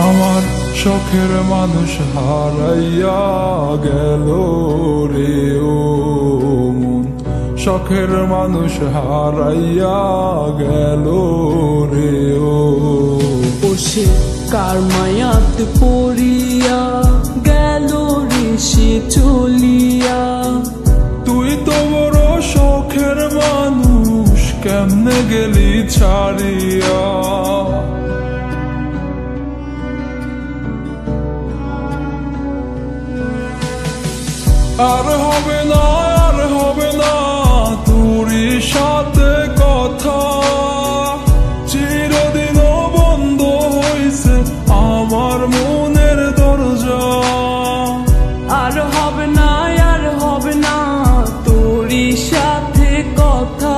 আমার শখের মানুষ হারাইয়া গেল রে ও মন, শখের মানুষ হারাইয়া গেল রে ও। সে কার মায়াতে পড়িয়া গেল রে সে চলিয়া। তুই তো বড় শখের মানুষ, কেমনে গেলি ছাড়িয়া। আর হবে না, আর হবে না তোরই সাথে কথা, চিরদিনও বন্ধ হইছে আমার মনের দরজা। আর হবে না, আর হবে না তোরই সাথে কথা,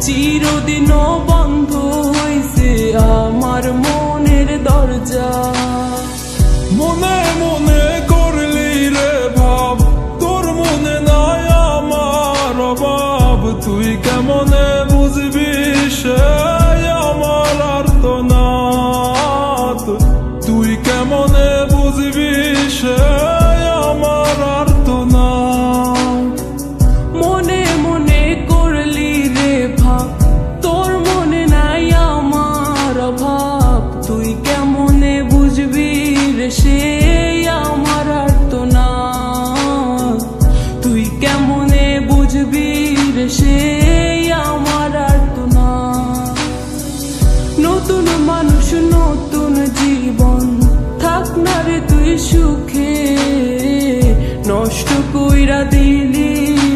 চিরদিনও বন্ধ হইছে আমার মনের দরজা। মনে মনে করলি রে ভাব, তোর মনে নাই আমার অভাব। তুই কেমনে বুঝবি সে আমার আর্তনাদ, তুই কেমনে বুঝবি সে আমার আর্তনাদ। মনে মনে করলি রে ভাব, তোর মনে নাই আমার অভাব। তুই কেমনে বুঝবি রে সে আমার আর্তনাদ, তুই কেমনে বুঝবি রে সে আমার আর্তনাদ। নতুন মানুষ নতুন জীবন, থাক না রে তুই সুখে, নষ্ট কইরা দিলি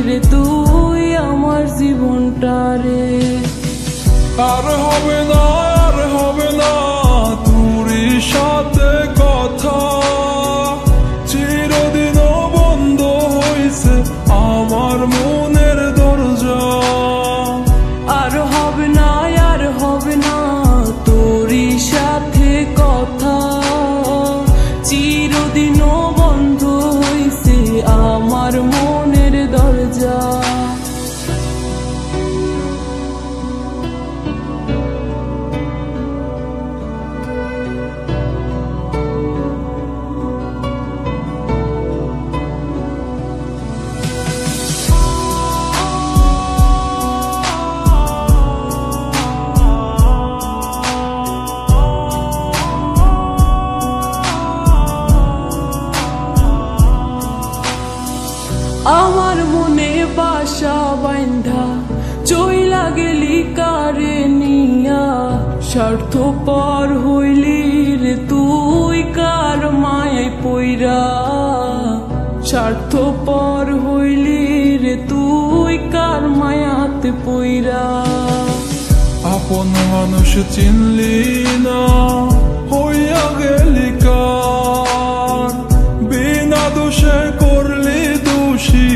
রে তুই আমার জীবনটা রে। আর হবে না, আর হবে না তোরই সাথে কথা, চিরদিনও বন্ধ হইছে আমার মনের দরজা। আর হবে না, আর হবে না তোরই সাথে কথা, চিরদিনও বন্ধ হইছে আমার মনের দরজা। আমার মনে বাসা বাইন্ধা চইলা গেলি কারে নিয়া, স্বার্থপর হইলি রে তুই কার মায়ায় পইরা। স্বার্থপর হইলি রে তুই কার মায়াতে পইরা। আপন মানুষ চিনলি না, হইয়া গেলি কার, বিনা দোষে করলি দোষী,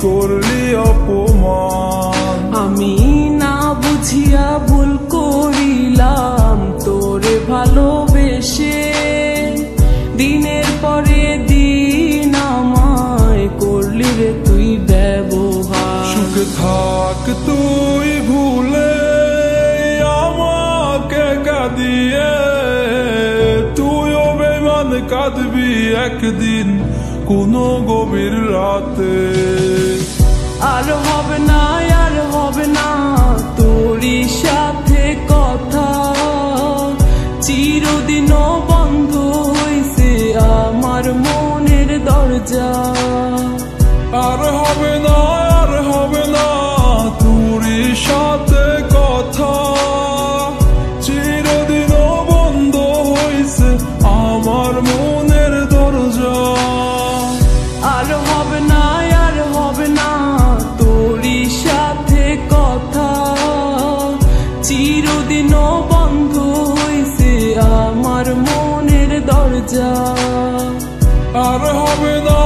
করলি অপমান। আমি না বুঝিয়া ভুল করিলাম তোরে ভালোবেসে, দিনের পরে দিন আমায় করলি রে তুই ব্যবহার। সুখে থাক তুই ভুলে আমাকে কাঁদিয়ে, তুইও বেমান কাঁদবি একদিন কোনো গভীর রাতে। আর হবে না, আর হবে না তোরই সাথে কথা, চিরদিনও বন্ধ হইছে আমার মনের দরজা। আর হবে না, আর হবে না তোরই সাথে কথা, চিরদিনও বন্ধ হইছে আমার মনের দরজা। আর হবে না, আর হবে না তোরই সাথে কথা, চিরদিনও বন্ধ হইছে আমার মনের দরজা। আর হবে না।